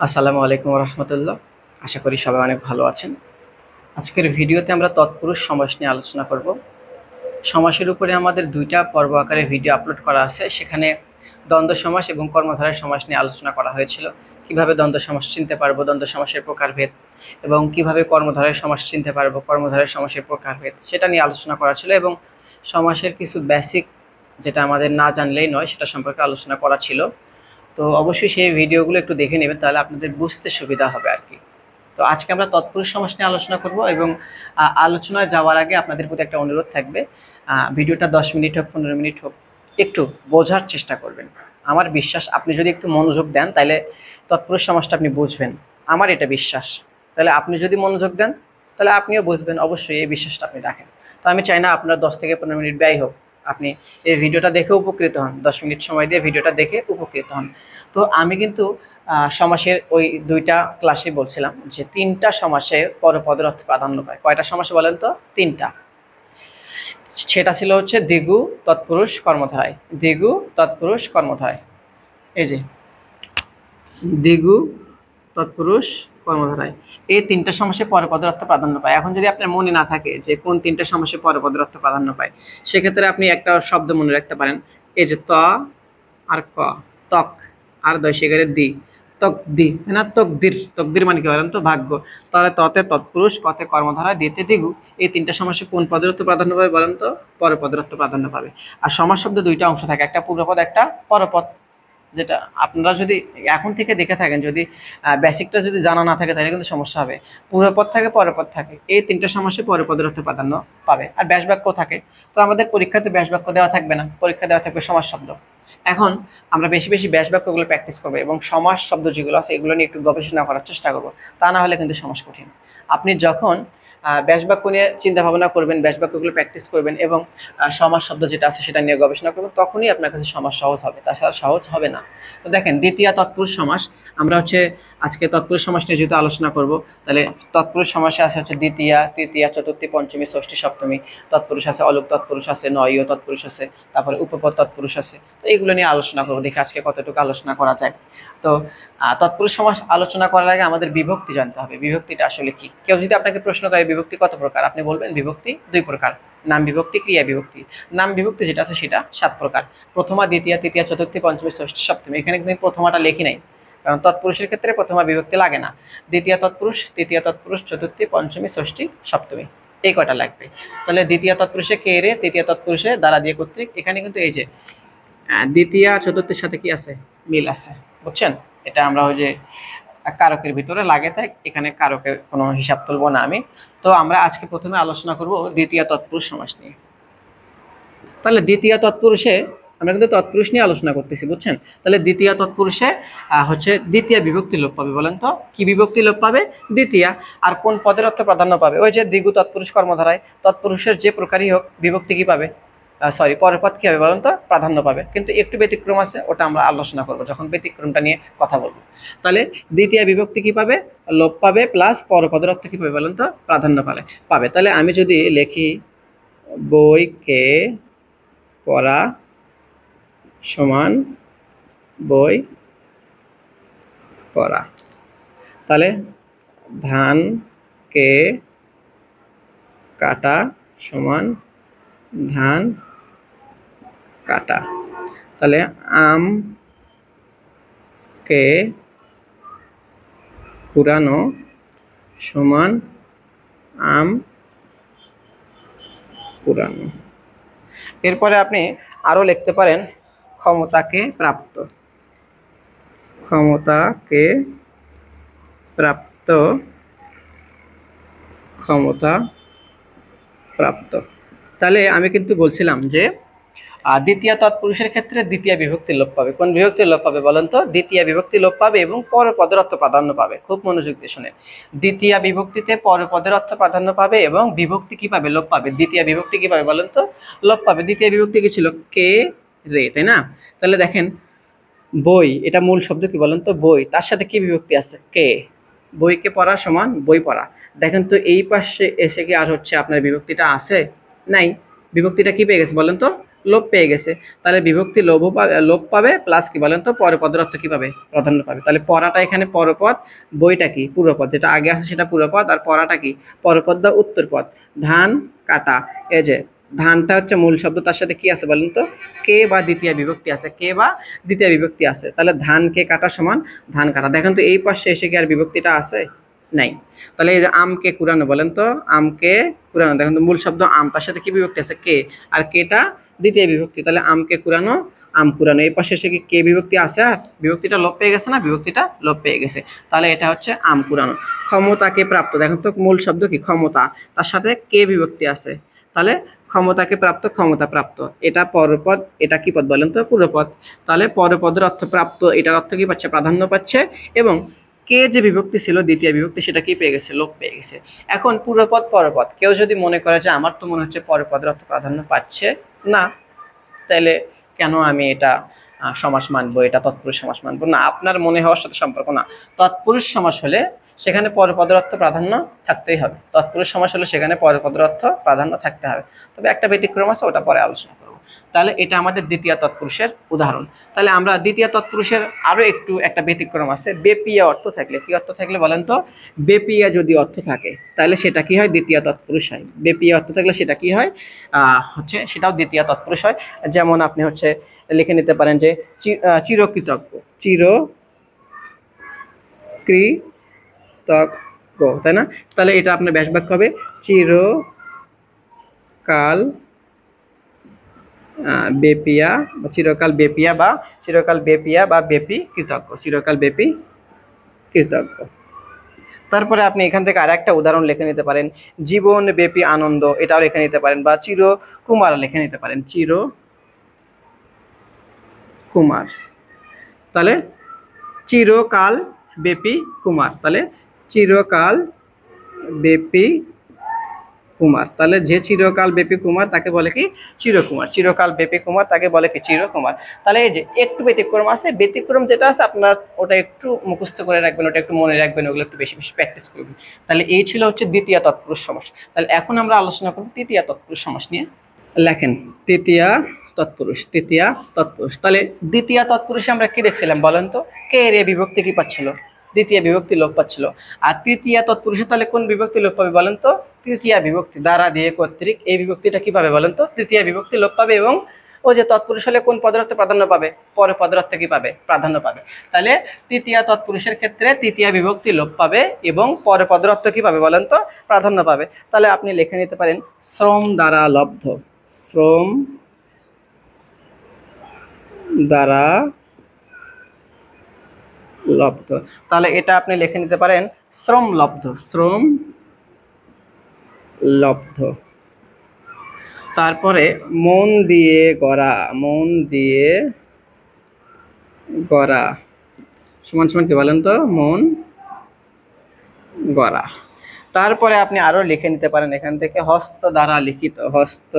আসসালামু আলাইকুম রহমতুল্লাহ। আশা করি সবাই অনেক ভালো আছেন। আজকের ভিডিওতে আমরা তৎপুরুষ সমাস নিয়ে আলোচনা করব। সমাসের উপরে আমাদের দুইটা পর্ব আকারে ভিডিও আপলোড করা আছে। সেখানে দ্বন্দ্ব সমাস এবং কর্মধারয় সমাস নিয়ে আলোচনা করা হয়েছিল। কিভাবে দ্বন্দ্ব সমাস চিনতে পারবো, দ্বন্দ্ব সমাসের প্রকারভেদ, এবং কিভাবে কর্মধারয় সমাস চিনতে পারবো, কর্মধারয় সমাসের প্রকারভেদ, সেটা নিয়ে আলোচনা করা ছিল। এবং সমাসের কিছু বেসিক, যেটা আমাদের না জানলেই নয়, সেটা সম্পর্কে আলোচনা করা ছিল। তো অবশ্যই সেই ভিডিওগুলো একটু দেখে নেবেন, তাহলে আপনাদের বুঝতে সুবিধা হবে আর কি। তো আজকে আমরা তৎপুরুষ সমাস নিয়ে আলোচনা করব। এবং আলোচনায় যাওয়ার আগে আপনাদের প্রতি একটা অনুরোধ থাকবে, ভিডিওটা 10 মিনিট হোক 15 মিনিট হোক, একটু বোঝার চেষ্টা করবেন। আমার বিশ্বাস আপনি যদি একটু মনোযোগ দেন তাহলে তৎপুরুষ সমাসটা আপনি বুঝবেন। আমার এটা বিশ্বাস। তাহলে আপনি যদি মনোযোগ দেন তাহলে আপনিও বুঝবেন, অবশ্যই এই বিশ্বাসটা আপনি রাখেন। তো আমি চাই না আপনার 10 থেকে 15 মিনিট ব্যয় হোক, আপনি এই ভিডিওটা দেখে উপকৃত হন, 10 মিনিট সময় দিয়ে ভিডিওটা দেখে উপকৃত হন। তো আমি কিন্তু সমাসের ওই দুইটা ক্লাসে বলছিলাম যে তিনটা সমাসে পরপদের অর্থ প্রাধান্য পায়। কয়টা সমাসে বলেন তো? তিনটা। সেটা ছিল হচ্ছে দ্বিগু, তৎপুরুষ, কর্মধারায়। দ্বিগু, তৎপুরুষ, কর্মধারায়। এই যে দ্বিগু, তৎপুরুষ, কর্মধারায়, এই তিনটা সমাসে পরপদের অর্থ প্রাধান্য পায়। এখন যদি আপনার মনে না থাকে যে কোন তিনটা সমাসে পরপদের অর্থ প্রাধান্য পায়, সেক্ষেত্রে আপনি একটা শব্দ মনে রাখতে পারেন। এই যে ত আর ক, ত্বক আর দৈশিকারের দি, তকদি, তাই না? তকদির, তকদির মানে কি বলেন তো? ভাগ্য। তাহলে ততে তৎপুরুষ, কতে কর্মধারা, দিতে দিগু, এই তিনটা সমাসে কোন পদের অর্থ প্রাধান্য পাবে বলেন তো? পরপদের অর্থ প্রাধান্য পাবে। আর সমাস শব্দে দুইটা অংশ থাকে, একটা পূর্বপদ, একটা পরপদ। যেটা আপনারা যদি এখন থেকে দেখে থাকেন, যদি বেসিকটা যদি জানা না থাকে তাহলে কিন্তু সমস্যা হবে। পূর্বপদ থাকে, পরপদ থাকে, এই তিনটা সমাসে পরপদের অর্থ প্রাধান্য পাবে। আর ব্যাস বাক্য থাকে। তো আমাদের পরীক্ষাতে ব্যাস বাক্য দেওয়া থাকবে না, পরীক্ষা দেওয়া থাকবে সমাস শব্দ। এখন আমরা বেশি বেশি ব্যাস বাক্যগুলো প্র্যাকটিস করবো এবং সমাস শব্দ যেগুলো আছে এগুলো নিয়ে একটু গবেষণা করার চেষ্টা করবো। তা না হলে কিন্তু সমাস কঠিন। আপনি যখন ব্যাস বাক্য নিয়ে চিন্তা ভাবনা করবেন, ব্যাস বাক্যগুলো প্র্যাকটিস করবেন এবং সমাস শব্দ যেটা আছে সেটা নিয়ে গবেষণা করবেন, তখনই আপনার কাছে সমাস সহজ হবে, তাছাড়া সহজ হবে না। তো দেখেন, দ্বিতীয় তৎপুরুষ সমাস, আমরা হচ্ছে আজকে তৎপুরুষ সমাস নিয়ে যেহেতু আলোচনা করব, তাহলে তৎপুরুষ সমাসে আছে হচ্ছে দ্বিতীয়া, তৃতীয়া, চতুর্থী, পঞ্চমী, ষষ্ঠী, সপ্তমী তৎপুরুষ আছে, অলুক তৎপুরুষ আছে, নয়ীয় তৎপুরুষ আছে, তারপরে উপপদ তৎপুরুষ আছে। তো এইগুলো নিয়ে আলোচনা করবো, দেখি আজকে কতটুকু আলোচনা করা যায়। তো তৎপুরুষ সমাস আলোচনা করার আগে আমাদের বিভক্তি জানতে হবে। বিভক্তিটা আসলে কি? কেউ যদি আপনাকে প্রশ্ন করে বিভক্তি কত প্রকার, আপনি বলবেন বিভক্তি 2 প্রকার। নাম বিভক্তি, ক্রিয়া বিভক্তি। নাম বিভক্তি যেটা আছে সেটা 7 প্রকার। প্রথমা, দ্বিতীয়া, তৃতীয়া, চতুর্থী, পঞ্চমী, ষষ্ঠী, সপ্তমী। এখানে কিন্তু প্রথমাটা লিখি নাই, কারণ তৎপুরুষের ক্ষেত্রে প্রথমা বিভক্তি লাগে না। দ্বিতীয় তৎপুরুষ, তৃতীয় তৎপুরুষ, চতুর্থী, পঞ্চমী, ষষ্ঠী, সপ্তমী, এই কয়টা লাগবে। তাহলে দ্বিতীয় তৎপুরুষে কে রে, তৃতীয় তৎপুরুষে দ্বারা দিয়ে কর্তৃক। এখানে কিন্তু এই যে দ্বিতীয়া চতুর্থীর সাথে কি আছে? মিল আছে, বুঝছেন? এটা আমরা ওই যে কারকের ভিতরে লাগে, তাই এখানে কারকের কোনো হিসাব তুলব না আমি। তো আমরা আজকে প্রথমে আলোচনা করব দ্বিতীয় তৎপুরুষ সমাস নিয়ে। তাহলে দ্বিতীয় তৎপুরুষে আমরা কিন্তু তৎপুরুষ নিয়ে আলোচনা করতেছি, বুঝছেন? তাহলে দ্বিতীয় তৎপুরুষে হচ্ছে দ্বিতীয় বিভক্তি লোপ পাবে। বলেন তো কি বিভক্তি লোপ পাবে? দ্বিতীয়া। আর কোন পদের অর্থ প্রাধান্য পাবে? ওই যে দ্বিগু তৎপুরুষ কর্মধারায় তৎপুরুষের যে প্রকারই হোক বিভক্তি কি পাবে? সরি, পরপদ কি হবে বলেন তো? প্রাধান্য পাবে। কিন্তু একটু ব্যতিক্রম আছে, ওটা আমরা আলোচনা করব যখন ব্যতিক্রমটা নিয়ে কথা বলবো। তাহলে দ্বিতীয় বিভক্তি কি পাবে? লোপ পাবে, প্লাস পরপদের অর্থ কি পাবে বলেন তো? প্রাধান্য পাবে। তাহলে আমি যদি লিখি বইকে পড়া সমান বই পড়া, তাহলে ধানকে কাটা সমান ধান কাটা, তাহলে আমকে কুড়ানো সমান আম কুড়ানো। এরপরে আপনি আরো লিখতে পারেন ক্ষমতাকে প্রাপ্ত, ক্ষমতাকে প্রাপ্ত, ক্ষমতা প্রাপ্ত। তাহলে আমি কিন্তু বলছিলাম যে দ্বিতীয় তৎপুরুষের ক্ষেত্রে দ্বিতীয় বিভক্তি লোপ পাবে। কোন বিভক্তি লোপ পাবে বলেন তো? দ্বিতীয় বিভক্তি লোপ পাবে এবং পরপদের অর্থ প্রাধান্য পাবে। খুব মনোযোগ দিয়ে শুনেন, দ্বিতীয় বিভক্তিতে পরপদের অর্থ প্রাধান্য পাবে এবং বিভক্তি কি পাবে? লোপ পাবে। দ্বিতীয় বিভক্তি কি পাবে বলেন তো? লোপ পাবে। দ্বিতীয় বিভক্তি কি ছিল? কে রে, তাই না? তাহলে দেখেন, বই, এটা মূল শব্দ কি বলেন তো? বই, তার সাথে কি বিভক্তি আছে? কে। বইকে পড়া সমান বই পড়া। দেখেন তো এই পাশে এসে কি আর হচ্ছে আপনার বিভক্তিটা আছে? নাই। বিভক্তিটা কি পেয়ে গেছে বলেন তো? লোপ পেয়ে গেছে, তাহলে বিভক্তি লোপ পাবে প্লাস কি বলেন তো পরের পদের অর্থ কি পাবে, প্রাধান্য পাবে। তাহলে পড়াটা এখানে পরপদ, বইটা কি পূর্বপদ, যেটা আগে আছে সেটা পূর্বপদ, আর পড়াটা কি পরপদ বা উত্তরপদ। ধান কাটা, এই যে ধানটা হচ্ছে মূল শব্দ, তার সাথে কি আছে বলেন তো কে বা দ্বিতীয় বিভক্তি আছে, কে বা দ্বিতীয় বিভক্তি আছে, তাহলে ধানকে কাটা সমান ধান কাটা। দেখেন তো এই পাশে এসে কি আর বিভক্তিটা আছে, নাই। তাহলে এই যে আমকে কুড়ানো, বলেন তো আমকে কুড়ানো, দেখেন তো মূল শব্দ আম, তার সাথে কি বিভক্তি আছে কে, আর কেটা দ্বিতীয় বিভক্তি, তাহলে আমকে কুড়ানো আম কুড়ানো। এই পাশে এসে কি কে বিভক্তি আছে, আর বিভক্তিটা লোপ পেয়ে গেছে না, বিভক্তিটা লোপ পেয়ে গেছে, তাহলে এটা হচ্ছে আম কুড়ানো। ক্ষমতাকে প্রাপ্ত, দেখেন তো মূল শব্দ কি ক্ষমতা, তার সাথে কে বিভক্তি আছে, তাহলে ক্ষমতাকে প্রাপ্ত ক্ষমতা প্রাপ্ত, এটা পরপদ, এটা কি পদ বলেন তো পূর্বপদ। তাহলে পরপদের অর্থ প্রাপ্ত, এটার অর্থ কি পাচ্ছে, প্রাধান্য পাচ্ছে, এবং কে যে বিভক্তি ছিল দ্বিতীয় বিভক্তি সেটা কি পেয়ে গেছে, লোপ পেয়ে গেছে। এখন পূর্বপদ পরপদ, কেউ যদি মনে করে যে আমার তো মনে হচ্ছে পরপদের অর্থ প্রাধান্য পাচ্ছে না, তাহলে কেন আমি এটা সমাস মানবো, এটা তৎপুরুষ সমাস মানবো না, আপনার মনে হওয়ার সাথে সম্পর্ক না। তৎপুরুষ সমাস হলে সেখানে পরপদের অর্থ প্রাধান্য থাকতেই হবে, তৎপুরুষ সমাস হলে সেখানে পরপদের অর্থ প্রাধান্য থাকতে হবে, তবে একটা ব্যতিক্রম আছে, ওটা পরে আলোচনা করব। তাহলে এটা আমাদের দ্বিতীয় তৎপুরুষের উদাহরণ। তাহলে আমরা দ্বিতীয় তৎপুরুষের আরো একটা ব্যতিক্রম আছে, বেপিয়া অর্থ থাকলে, কি অর্থ থাকলে বলেন তো, বেপিয়া যদি অর্থ থাকে তাহলে সেটা কি হয়, দ্বিতীয় তৎপুরুষ হয়। বেপিয়া অর্থ থাকলে সেটা কি হয়, হচ্ছে সেটাও দ্বিতীয় তৎপুরুষ হয়। যেমন আপনি হচ্ছে লিখে নিতে পারেন যে চিরকৃতজ্ঞ, চিরকৃতজ্ঞ, তাই না? তাহলে এটা আপনার ব্যাস বাক্য হবে চিরকাল বেপিয়া বা চিরকাল বেপিয়া বা চিরকাল বেপিয়া বা বেপি কৃতজ্ঞ, চিরকাল বেপি কৃতজ্ঞ। তারপরে আপনি এখান থেকে আর একটা উদাহরণ লিখে নিতে পারেন, জীবন ব্যাপী আনন্দ, এটাও লিখে নিতে পারেন, বা চিরকুমার লিখে নিতে পারেন, চিরকুমার। তাহলে চিরকাল ব্যাপী কুমার, তাহলে চিরকাল ব্যাপী কুমার, তাহলে যে চিরকাল ব্যাপী কুমার তাকে বলে কি চিরকুমার, চিরকাল ব্যাপী কুমার তাকে বলে কি চিরকুমার। তাহলে এই যে একটু ব্যতিক্রম আছে, ব্যতিক্রম যেটা আছে আপনার ওটা একটু মুখস্থ করে রাখবেন, ওটা একটু মনে রাখবেন, ওগুলো একটু বেশি বেশি প্র্যাকটিস করবেন। তাহলে এই ছিল হচ্ছে দ্বিতীয় তৎপুরুষ সমাস। তাহলে এখন আমরা আলোচনা করব তৃতীয় তৎপুরুষ সমাস নিয়ে। লেখেন তৃতীয় তৎপুরুষ, তৃতীয় তৎপুরুষ। তাহলে দ্বিতীয় তৎপুরুষে আমরা কি দেখছিলাম বলেন তো, কে এর বিভক্তি কি পাচ্ছিল, দ্বিতীয় বিভক্তি লোপ পাচ্ছিল। আর তৃতীয় তৎপুরুষে তাহলে কোন বিভক্তি লোপ পাবে বলেন তো, তৃতীয় বিভক্তি, দ্বারা দিয়ে কর্তৃক, এই বিভক্তিটা কি পাবে বলেন তো, তৃতীয় বিভক্তি লোপ পাবে, এবং ও যে তৎপুরুষ হলে কোন পদার্থে প্রাধান্য পাবে, পরে পদার্থে কি পাবে, প্রাধান্য পাবে। তাহলে তৃতীয় তৎপুরুষের ক্ষেত্রে তৃতীয় বিভক্তি লোপ পাবে এবং পরে পদার্থ কি পাবে বলেন তো, প্রাধান্য পাবে। তাহলে আপনি লিখে নিতে পারেন শ্রম দ্বারা লব্ধ, শ্রম দ্বারা লব্ধ, তাহলে এটা আপনি লিখে নিতে পারেন শ্রম লব্ধ, শ্রম লব্ধ। তারপরে মন দিয়ে গড়া, মন দিয়ে গড়া সমান সমান কি বলেন তো, মন গড়া। তারপরে আপনি আরো লিখে নিতে পারেন এখান থেকে হস্ত দ্বারা লিখিত, হস্ত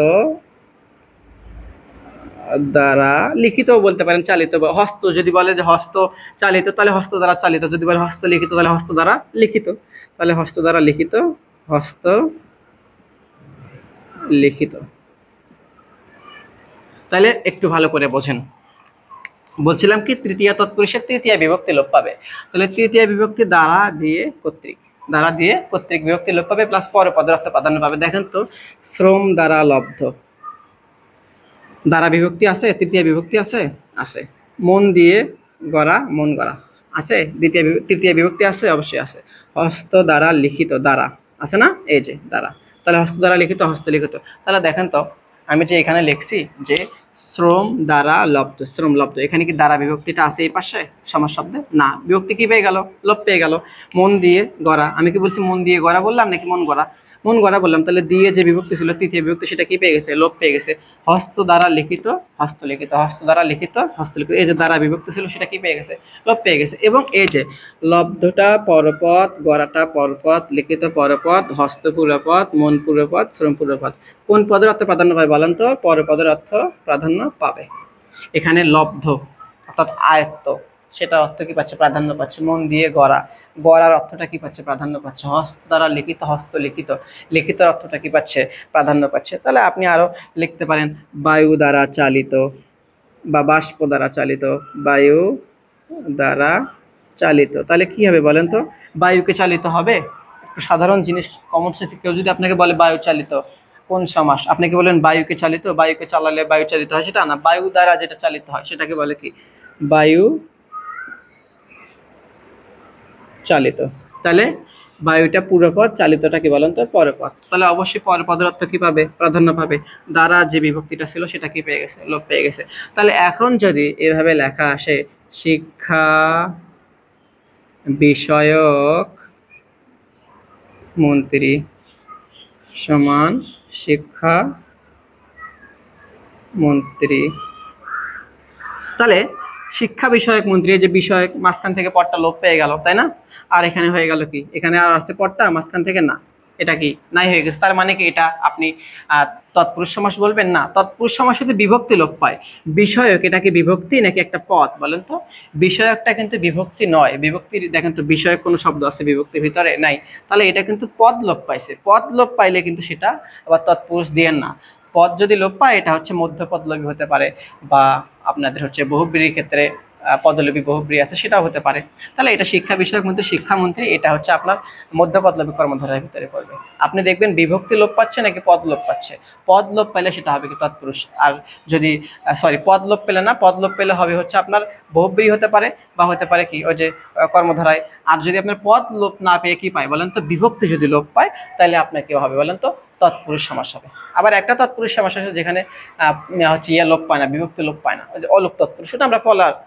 দ্বারা লিখিত বলতে পারেন, চালিত। হস্ত যদি বলে যে হস্ত চালিত, তাহলে হস্ত দ্বারা চালিত, যদি বলে হস্ত লিখিত তাহলে হস্ত দ্বারা লিখিত, তাহলে হস্ত দ্বারা লিখিত, হস্ত লিখিত। তাহলে একটু ভালো করে বোঝেন, বলছিলাম কি তৃতীয় তৎপুরুষের তৃতীয় বিভক্তি লোপ পাবে, তাহলে তৃতীয় বিভক্তি দ্বারা দিয়ে কর্তৃক, দ্বারা দিয়ে কর্তৃক বিভক্তি লোপ পাবে, প্লাস পরে পদার্থ প্রাধান্য পাবে। দেখেন তো শ্রম দ্বারা লব্ধ, দ্বারা বিভক্তি আছে, তৃতীয় বিভক্তি আছে, আছে। মন দিয়ে গড়া, মন গড়া আছে, তৃতীয় বিভক্তি আছে, অবশ্যই আছে। হস্ত দ্বারা লিখিত, দ্বারা আছে না, এই যে দ্বারা, তাহলে হস্ত দ্বারা লিখিত, হস্ত লিখিত। তাহলে দেখেন তো আমি যে এখানে লিখছি যে শ্রম দ্বারা লব্ধ, শ্রম লব্ধ, এখানে কি দ্বারা বিভক্তিটা আছে এই পাশে সমাস শব্দে, না, বিভক্তি কি পেয়ে গেল, লোপ পেয়ে গেল। মন দিয়ে গড়া, আমি কি বলছি মন দিয়ে গড়া বললাম নাকি মন গড়া, মন গড়া বললাম, তাহলে দিয়ে যে বিভক্তি ছিল তৃতীয় বিভক্তি সেটা কি পেয়ে গেছে, লোপ পেয়ে গেছে। হস্ত দ্বারা লিখিত, হস্ত লিখিত, হস্ত দ্বারা লিখিত, হস্ত লিখিত, এই যে দ্বারা বিভক্তি ছিল সেটা কি পেয়ে গেছে, লোপ পেয়ে গেছে। এবং এই যে লব্ধটা পরপদ, গড়াটা পরপদ, লিখিত পরপদ, হস্ত পূর্বপদ, মন পূর্বপদ, শ্রম পূর্বপদ, কোন পদের অর্থ প্রাধান্য পাবে বলেন তো, পরপদের অর্থ প্রাধান্য পাবে। এখানে লব্ধ অর্থাৎ আয়ত্ত, সেটা অর্থ কি পাচ্ছে? প্রাধান্য পাচ্ছে। মন দিয়ে গড়া, গড়ার অর্থটা কি পাচ্ছে? প্রাধান্য পাচ্ছে। হস্ত দ্বারা লিখিত, হস্ত লিখিত, লিখিতের অর্থটা কি পাচ্ছে? প্রাধান্য পাচ্ছে। তাহলে আপনি আরো লিখতে পারেন বায়ু দ্বারা চালিত বা বাষ্প দ্বারা চালিত, বায়ু দ্বারা চালিত। তাহলে কি হবে বলেন তো? বায়ুকে চালিত হবে। একটু সাধারণ জিনিস, কমন সেন্স। কেউ যদি আপনাকে বলে বায়ু চালিত, কোন সমাস? আপনি কি বলেন বায়ুকে চালিত? বায়ুকে চালালে বায়ু চালিত হয়, সেটা না। বায়ু দ্বারা যেটা চালিত হয় সেটাকে বলে কি? বায়ু চালিত। তাহলে বায়ুটা পুরোপদ, চালিতটা কি বলেন তো? পরপদ। তাহলে অবশ্যই পরপদের অর্থ কি পাবে? প্রাধান্য পাবে। দ্বারা যে বিভক্তিটা ছিল সেটা কি পেয়ে গেছে? লোপ পেয়ে গেছে। তাহলে এখন যদি এভাবে লেখা আসে, শিক্ষা বিষয়ক মন্ত্রী সমান শিক্ষা মন্ত্রী, তাহলে শিক্ষা বিষয়ক মন্ত্রী, যে বিষয়ক মাঝখান থেকে পদটা লোপ পেয়ে গেল, তাই না? আর এখানে হয়ে গেল কি? এখানে আর আছে পদটা মাঝখান থেকে, না, এটা কি নাই হয়ে গেছে। তার মানে কি এটা আপনি তৎপুরুষ সমাস বলবেন না? তৎপুরুষ সমাস যদি বিভক্তি লোপ পায়। বিষয়ক এটা কি বিভক্তি নাকি একটা পদ বলেন তো? বিষয়কটা কিন্তু বিভক্তি নয়। বিভক্তি দেখেন তো, বিষয়ক কোনো শব্দ আছে বিভক্তির ভিতরে? নাই। তাহলে এটা কিন্তু পদ লোপ পাইছে। পদ লোপ পাইলে কিন্তু সেটা আবার তৎপুরুষ দিয়েন না। পদ যদি লোপ পায়, এটা হচ্ছে মধ্যপদ লোপী হতে পারে, বা আপনাদের হচ্ছে বহুব্রীর ক্ষেত্রে পদলোপী বহুব্রী আছে, সেটাও হতে পারে। তাহলে এটা শিক্ষা বিষয়ক মন্ত্রী, শিক্ষামন্ত্রী, এটা হচ্ছে আপনার মধ্যপদলোপী কর্মধারয়ের ভিতরে পড়বে। আপনি দেখবেন বিভক্তি লোপ পাচ্ছে নাকি পদ লোপ পাচ্ছে। পদ লোপ পেলে সেটা হবে কি? তৎপুরুষ। আর যদি পদ লোপ পেলে না, পদ লোপ পেলে হবে হচ্ছে আপনার বহুব্রী হতে পারে, বা হতে পারে কি ওই যে কর্মধারায়। আর যদি আপনার পদ লোপ না পেয়ে কি পায় বলেন তো? বিভক্তি যদি লোপ পায়, তাহলে আপনার কি হবে বলেন তো? তৎপুরুষ সমাস হবে। আবার একটা তৎপুরুষ সমাস আছে যেখানে হচ্ছে ইয়া লোপ পায় না, বিভক্তি লোপ পায় না, ওই যে অলোপ তৎপুরুষ। সেটা আমরা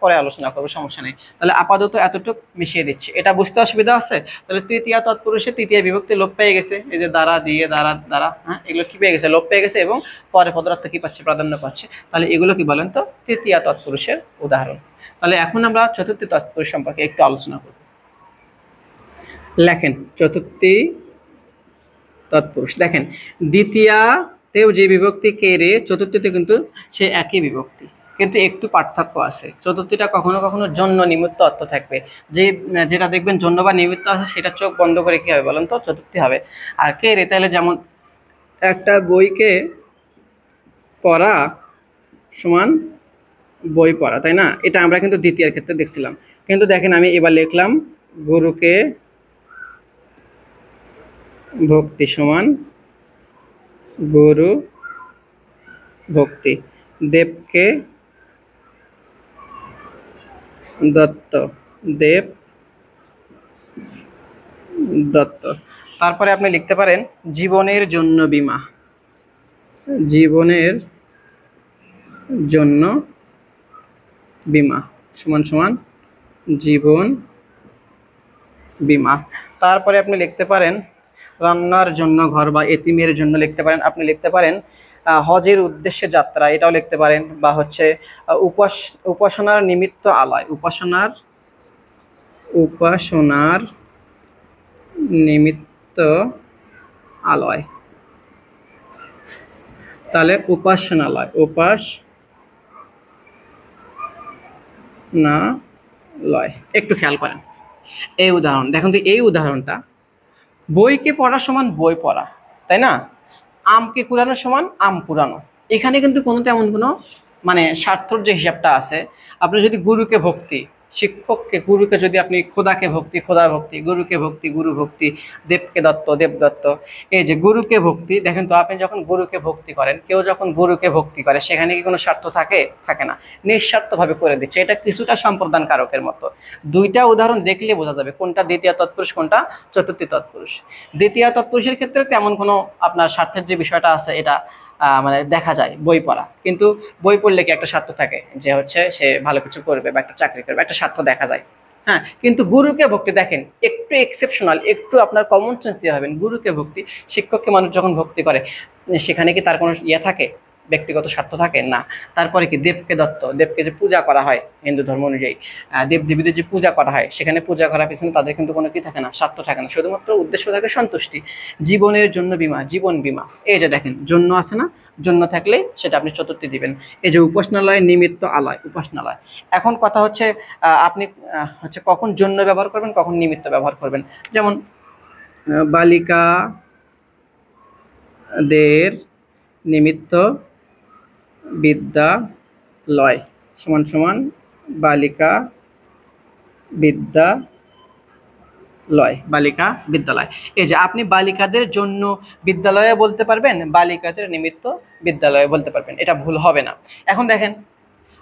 পরে আলোচনা করবো, সমস্যা নেই। তাহলে আপাতত এতটুকু মিশিয়ে দিচ্ছি। এটা বুঝতে অসুবিধা আছে? তাহলে তৃতীয় তৎপুরুষে তৃতীয় বিভক্তি লোপ পেয়ে গেছে। এই যে দ্বারা, দিয়ে, দ্বারা, দ্বারা, হ্যাঁ, এগুলো কি পেয়ে গেছে? লোপ পেয়ে গেছে, এবং পরে পদার্থ কি পাচ্ছে? প্রাধান্য পাচ্ছে। তাহলে এগুলো কি বলেন তো? তৃতীয় তৎপুরুষের উদাহরণ। তাহলে এখন আমরা চতুর্থ তৎপুরুষ সম্পর্কে একটু আলোচনা করব। লেখেন চতুর্থী তৎপুরুষ। দেখেন দ্বিতীয়াতেও যে বিভক্তি কে রে, চতুর্থীতে কিন্তু সে একই বিভক্তি, কিন্তু একটু পার্থক্য আছে। চতুর্থীটা কখনো কখনো জন্য নিমিত্ত অর্থ থাকবে। যেটা দেখবেন জন্য বা নিমিত্ত আছে, সেটা চোখ বন্ধ করে কি হবে বলেন তো? চতুর্থী হবে। আর কে রে, তাহলে যেমন একটা বইকে পড়া সমান বই পড়া, তাই না? এটা আমরা কিন্তু দ্বিতীয়ার ক্ষেত্রে দেখছিলাম। কিন্তু দেখেন আমি এবার লিখলাম গুরুকে ভক্তি সমান গুরু ভক্তি, দেবকে দত্ত, দেব দত্ত। তারপরে আপনি লিখতে পারেন জীবনের জন্য বীমা, জীবনের জন্য বীমা সমান সমান জীবন বীমা। তারপরে আপনি লিখতে পারেন রান্নার জন্য ঘর, বা এতিমের জন্য লিখতে পারেন। আপনি লিখতে পারেন হজের উদ্দেশ্যে যাত্রা, এটাও লিখতে পারেন। বা হচ্ছে উপাসনার নিমিত্ত আলয়, উপাসনার নিমিত্ত আলয়। তাহলে উপাসনালয়, উপাসনালয়। একটু খেয়াল করেন এই উদাহরণ। দেখুন তো, এই উদাহরণটা বইকে পড়া সমান বই পড়া, তাই না? আমকে কুড়ানো সমান আম কুড়ানো। এখানে কিন্তু কোনো তেমন কোনো মানে স্বার্থর যে হিসাবটা আছে, আপনি যদি গুরুকে ভক্তি, শিক্ষককে, গুরুকে যদি আপনি খোদাকে ভক্তি, খোদা ভক্তি, গুরুকে ভক্তি, গুরু ভক্তি, দেবকে দত্ত, দেব দত্ত, এই যে গুরুকে ভক্তি। দেখেন তো, আপনি যখন গুরুকে ভক্তি করেন, কেউ যখন গুরুকে ভক্তি করে, সেখানে কি কোনো স্বার্থ থাকে? থাকে না, নিঃস্বার্থভাবে করে দিচ্ছে। এটা কিছুটা সম্প্রদান কারকের মতো। দুইটা উদাহরণ দেখলে বোঝা যাবে কোনটা দ্বিতীয় তৎপুরুষ, কোনটা চতুর্থী তৎপুরুষ। দ্বিতীয় তৎপুরুষের ক্ষেত্রে তেমন কোনো আপনার স্বার্থের যে বিষয়টা আছে, এটা মানে দেখা যায় বই পড়া। কিন্তু বই পড়লে কি একটা স্বার্থ থাকে, যে হচ্ছে সে ভালো কিছু করবে বা একটা চাকরি করবে, একটা স্বার্থ দেখা যায়। হ্যাঁ, কিন্তু গুরুকে ভক্তি দেখেন একটু এক্সেপশনাল, একটু আপনার কমন সেন্স দিয়ে হবেন। গুরুকে ভক্তি, শিক্ষককে মানুষ যখন ভক্তি করে, সেখানে কি তার কোনো ইয়ে থাকে? ব্যক্তিগত স্বার্থ থাকে না। তারপরে কি দেবকে দত্ত, দেবকে যে পূজা করা হয় হিন্দু ধর্ম অনুযায়ী, দেব দেবীদের যে পূজা করা হয়, সেখানে পূজা করার পিছনে তাদের কিন্তু কোনো কি থাকে না? স্বার্থ থাকে না, শুধুমাত্র উদ্দেশ্য থাকে সন্তুষ্টি। জীবনের জন্য বীমা, জীবন বীমা। এই যে দেখেন জন্য আছে না, জন্য থাকলে সেটা আপনি চতুর্থী দিবেন। এই যে উপাসনালয়, নিমিত্ত, আলয়, উপাসনালয়। এখন কথা হচ্ছে আপনি হচ্ছে কখন জন্য ব্যবহার করবেন, কখন নিমিত্ত ব্যবহার করবেন। যেমন বালিকাদের নিমিত্ত বিদ্যালয় সমান সমান বালিকা বিদ্যালয়, বালিকা বিদ্যালয়। এই যে আপনি বালিকাদের জন্য বিদ্যালয়ে বলতে পারবেন, বালিকাদের নিমিত্ত বিদ্যালয়ে বলতে পারবেন, এটা ভুল হবে না। এখন দেখেন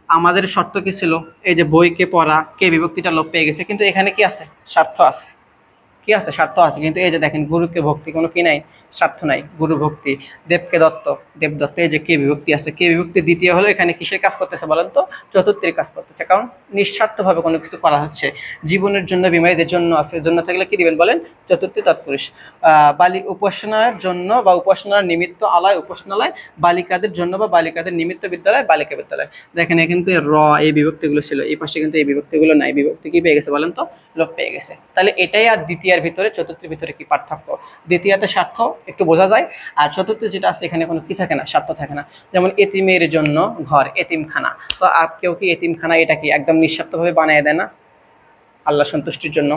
আমাদের শর্ত কি ছিল, এই যে বইকে পড়া, কে বিভক্তিটা লোপ পেয়ে গেছে, কিন্তু এখানে কি আছে, স্বার্থ আছে, কি আছে, স্বার্থ আছে। কিন্তু এই যে দেখেন গুরুকে ভক্তি, কোনো কি নাই, স্বার্থ নাই, গুরু ভক্তি। দেবকে দত্ত, দেবদত্ত, এই যে কে বিভক্তি আছে, কে বিভক্তি দ্বিতীয় হলো, এখানে কিসের কাজ করতেছে বলেন তো, চতুর্থীর কাজ করতেছে, কারণ নিঃস্বার্থভাবে কোনো কিছু করা হচ্ছে, জীবনের জন্য, বিমারীদের জন্য আছে, জন্য থাকলে কি দিবেন বলেন, চতুর্থী তৎপুরুষ। উপাসনার জন্য বা উপাসনার নিমিত্ত আলয়, উপাসনালয়, বালিকাদের জন্য বা বালিকাদের নিমিত্ত বিদ্যালয়, বালিকা বিদ্যালয়। দেখেন এখানে কিন্তু এই বিভক্তিগুলো ছিল, এই পাশে কিন্তু এই বিভক্তিগুলো নাই, বিভক্তি কি পেয়ে গেছে বলেন তো, লোপ পেয়ে গেছে। তাহলে এটাই আর দ্বিতীয়ার ভিতরে চতুর্থীর ভিতরে কি পার্থক্য, দ্বিতীয়তে স্বার্থ একটু বোঝা যায়, আর চতুর্থ যেটা আছে এখানে কোনো কি থাকে না, স্বার্থ থাকে না। যেমন এতিমের জন্য ঘর, এতিমখানা, তো কেউ কি এতিমখানা এটা কি একদম নিঃস্বার্থভাবে বানিয়ে দেয় না আল্লাহ সন্তুষ্টির জন্য?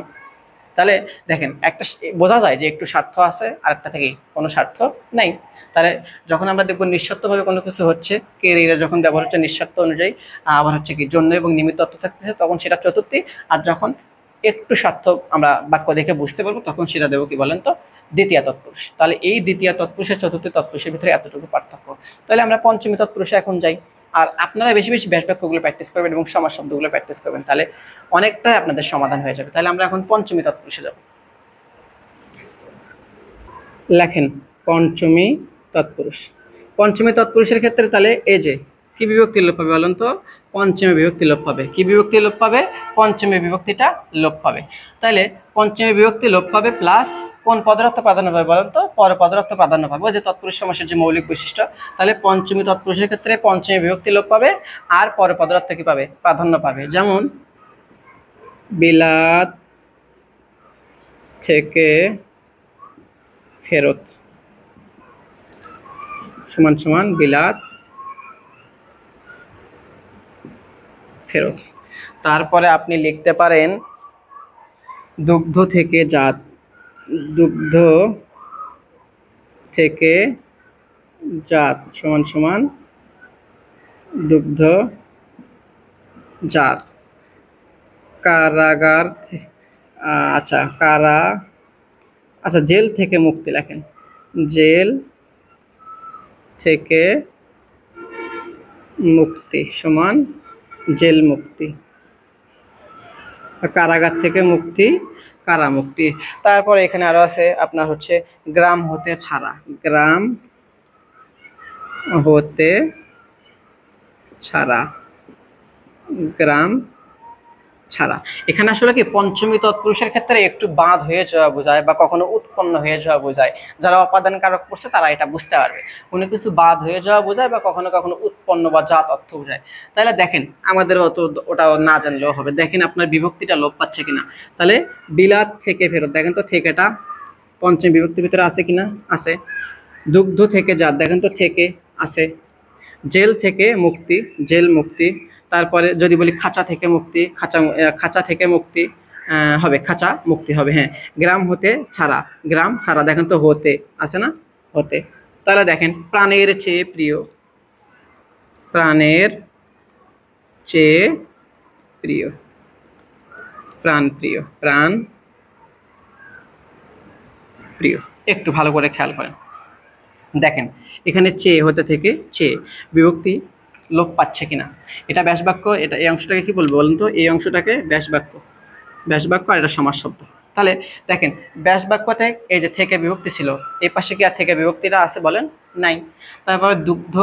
তাহলে দেখেন একটা বোঝা যায় যে একটু স্বার্থ আছে, আর একটা থেকে কোনো স্বার্থ নাই। তাহলে যখন আমরা দেখবো নিঃস্বার্থভাবে কোনো কিছু হচ্ছে, কে এরা যখন ব্যবহার হচ্ছে নিঃস্বার্থ অনুযায়ী, আবার হচ্ছে কি জন্য এবং নিমিত্ত অর্থ থাকতেছে, তখন সেটা চতুর্থী। আর যখন একটু স্বার্থ আমরা বাক্য দেখে বুঝতে পারবো, তখন সেটা দেবো কি বলেন তো, দ্বিতীয় তৎপুরুষ। তাহলে এই দ্বিতীয় তৎপুরুষের চতুর্থী তৎপুরুষের ভিতরে এতটুকু পার্থক্য। তাহলে আমরা পঞ্চমী তৎপুরুষে এখন যাই। আর আপনারা বেশি বেশি ব্যাস বাক্যগুলো প্র্যাকটিস করবেন এবং সমাজ শব্দগুলো প্র্যাকটিস করবেন, তাহলে অনেকটাই আপনাদের সমাধান হয়ে যাবে। তাহলে আমরা এখন পঞ্চমী তৎপুরুষে যাব। লেখেন পঞ্চমী তৎপুরুষ। পঞ্চমী তৎপুরুষের ক্ষেত্রে তাহলে এই যে কি বিভক্তি লোপ পাবে বলেন তো, পঞ্চমী বিভক্তি লোপ পাবে। কি বিভক্তি লোপ পাবে, পঞ্চমী বিভক্তিটা লোপ পাবে। তাহলে পঞ্চমী বিভক্তি লোপ পাবে প্লাস কোন পদার্থ প্রাধান্য পাবে বলেন তো, পর পদার্থ প্রাধান্য পাবে, ওই যে তৎপুরুষ সমাসের যে মৌলিক বৈশিষ্ট্য। তাহলে পঞ্চমী তৎপুরুষের ক্ষেত্রে পঞ্চমী বিভক্তি লোপ পাবে আর পর পদার্থ কি পাবে, প্রাধান্য পাবে। যেমন বিলাত থেকে ফেরত সমান সমান বিলাত ফেরত। তারপরে আপনি লিখতে পারেন দুগ্ধ থেকে জাত, দুগ্ধ থেকে জাত সমান সমান দুগ্ধ জাত। কারাগার, আচ্ছা জেল থেকে মুক্তি, লেখেন জেল থেকে মুক্তি সমান জেল মুক্তি। কারাগার থেকে মুক্তি, কারামুক্তি। তারপরে এখানে আরো আছে আপনার হচ্ছে গ্রাম হতে ছাড়া, গ্রাম হতে ছাড়া, গ্রাম ছাড়া। এখানে আসলে কি পঞ্চমী তৎপুরুষের ক্ষেত্রে একটু বাঁধ হয়ে যাওয়া বোঝায় বা কখনো উৎপন্ন হয়ে যাওয়া বোঝায়। যারা অপাদান কারক পড়ছে তারা এটা বুঝতে পারবে, কোনো কিছু বাঁধ হয়ে যাওয়া বোঝায় বা কখনো কখনো উৎপন্ন বা জাত অর্থ বোঝায়। তাহলে দেখেন আমাদের অত ওটা না জানলেও হবে, দেখেন আপনার বিভক্তিটা লোপ পাচ্ছে কিনা। তাহলে বিলাত থেকে ফেরত, দেখেন তো থেকেটা পঞ্চমী বিভক্তির ভিতরে আছে কিনা, আছে। দুগ্ধ থেকে জাত, দেখেন তো থেকে আছে। জেল থেকে মুক্তি, জেল মুক্তি। তারপরে যদি বলি খাঁচা থেকে মুক্তি, খাঁচা থেকে মুক্তি হবে, খাঁচা মুক্তি হবে। হ্যাঁ, গ্রাম হতে ছাড়া, গ্রাম ছাড়া, দেখেন তো হতে আছে না, হতে। তাহলে দেখেন প্রাণের চেয়ে প্রিয়, প্রাণের চেয়ে প্রিয়, প্রাণ প্রিয়, প্রাণ প্রিয়। একটু ভালো করে খেয়াল করেন, দেখেন এখানে চেয়ে হতে থেকে চেয়ে বিভক্তি লোপ পাচ্ছে কিনা। এটা ব্যাস বাক্য, এটা এই অংশটাকে কি বলবো বলেন তো, এই অংশটাকে ব্যাস বাক্য, ব্যাস বাক্য, আর এটা সমাস শব্দ। তাহলে দেখেন ব্যাস বাক্যতে এই যে থেকে বিভক্তি ছিল, এই পাশে কি আর থেকে বিভক্তিটা আছে বলেন, নাই। তারপরে দুগ্ধ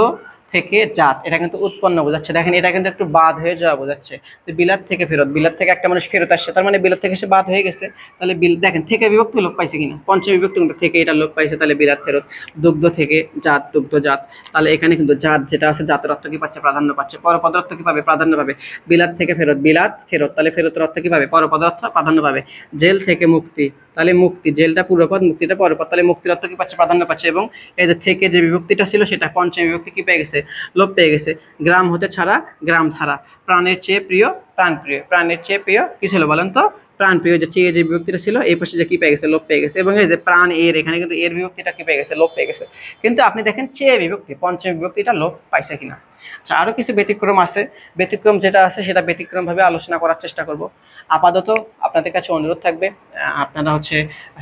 থেকে জাত, এটা কিন্তু উৎপন্ন বোঝাচ্ছে, দেখেন এটা কিন্তু একটু বাদ হয়ে যাওয়া বোঝাচ্ছে। তো বিলাত থেকে ফেরত, বিলাত থেকে একটা মানুষ ফেরত আসছে, তার মানে বিলাত থেকে সে বাদ হয়ে গেছে। তাহলে দেখেন থেকে বিভক্তি লোপ পাইছে কিনা, পঞ্চমী বিভক্তি কিন্তু থেকে এটা লোপ পাইছে, তাহলে বিলাত ফেরত। দুগ্ধ থেকে জাত, দুগ্ধ জাত। তাহলে এখানে কিন্তু জাত যেটা আছে, জাতের অর্থ কি পাচ্ছে, প্রাধান্য পাচ্ছে। পর পদার্থ কি পাবে, প্রাধান্য পাবে। বিলাত থেকে ফেরত, বিলাত ফেরত, তাহলে ফেরতের অর্থ কি পাবে, পর পদার্থ প্রাধান্য পাবে। জেল থেকে মুক্তি, তাহলে মুক্তি, জেলটা পূর্বপদ, মুক্তিটা পরপদ, তাহলে মুক্তির অর্থ কি পাচ্ছে? প্রাধান্য পাচ্ছে। এবং এই যে থেকে যে বিভক্তিটা ছিল সেটা পঞ্চমী বিভক্তি কি পেয়ে গেছে? লোপ পেয়ে গেছে। গ্রাম হতে ছাড়া, গ্রাম ছাড়া। প্রাণের চেয়ে প্রিয়, প্রাণ প্রিয়। প্রাণের চেয়ে প্রিয় কি ছিল বলেন তো? প্রাণ প্রিয়। যে চেয়ে যে বিভক্তিটা ছিল এই পাশে যে কি পেয়ে গেছে? লোপ পেয়ে গেছে। এবং এই যে প্রাণ এর, এখানে কিন্তু এর বিভক্তিটা কি পেয়ে গেছে? লোপ পেয়ে গেছে। কিন্তু আপনি দেখেন চেয়ে বিভক্তি, পঞ্চমী বিভক্তিটা লোপ পাইছে কিনা। আচ্ছা, আরও কিছু ব্যতিক্রম আছে। ব্যতিক্রম যেটা আছে সেটা ব্যতিক্রমভাবে আলোচনা করার চেষ্টা করব। আপাতত আপনাদের কাছে অনুরোধ থাকবে, আপনারা হচ্ছে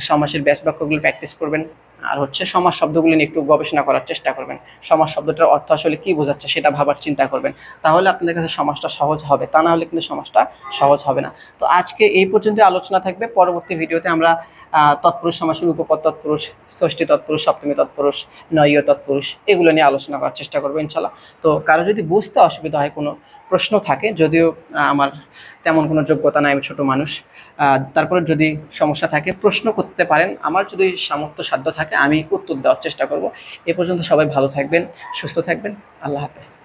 সমাসের ব্যাস বাক্যগুলো প্র্যাকটিস করবেন, আর হচ্ছে সমাস শব্দগুলো নিয়ে একটু গবেষণা করার চেষ্টা করবেন। সমাস শব্দটার অর্থ আসলে কি বোঝাচ্ছে সেটা ভাবার চিন্তা করবেন, তাহলে আপনাদের কাছে সমাসটা সহজ হবে। তা না হলে কিন্তু সমাসটা সহজ হবে না। তো আজকে এই পর্যন্ত আলোচনা থাকবে। পরবর্তী ভিডিওতে আমরা তৎপুরুষ সমাসের উপপদ তৎপুরুষ, ষষ্ঠী তৎপুরুষ, সপ্তমী তৎপুরুষ, নয়ীয় তৎপুরুষ এগুলো নিয়ে আলোচনা করার চেষ্টা করবো ইনশাল্লাহ। তো কারো যদি বুঝতে অসুবিধা হয়, কোনো প্রশ্ন থাকে, যদিও আমার তেমন কোনো যোগ্যতা নাই, আমি ছোটো মানুষ, তারপরে যদি সমস্যা থাকে প্রশ্ন করতে পারেন। আমার যদি সামর্থ্য সাধ্য থাকে আমি উত্তর দেওয়ার চেষ্টা করব। এ পর্যন্ত সবাই ভালো থাকবেন, সুস্থ থাকবেন। আল্লাহ হাফেজ।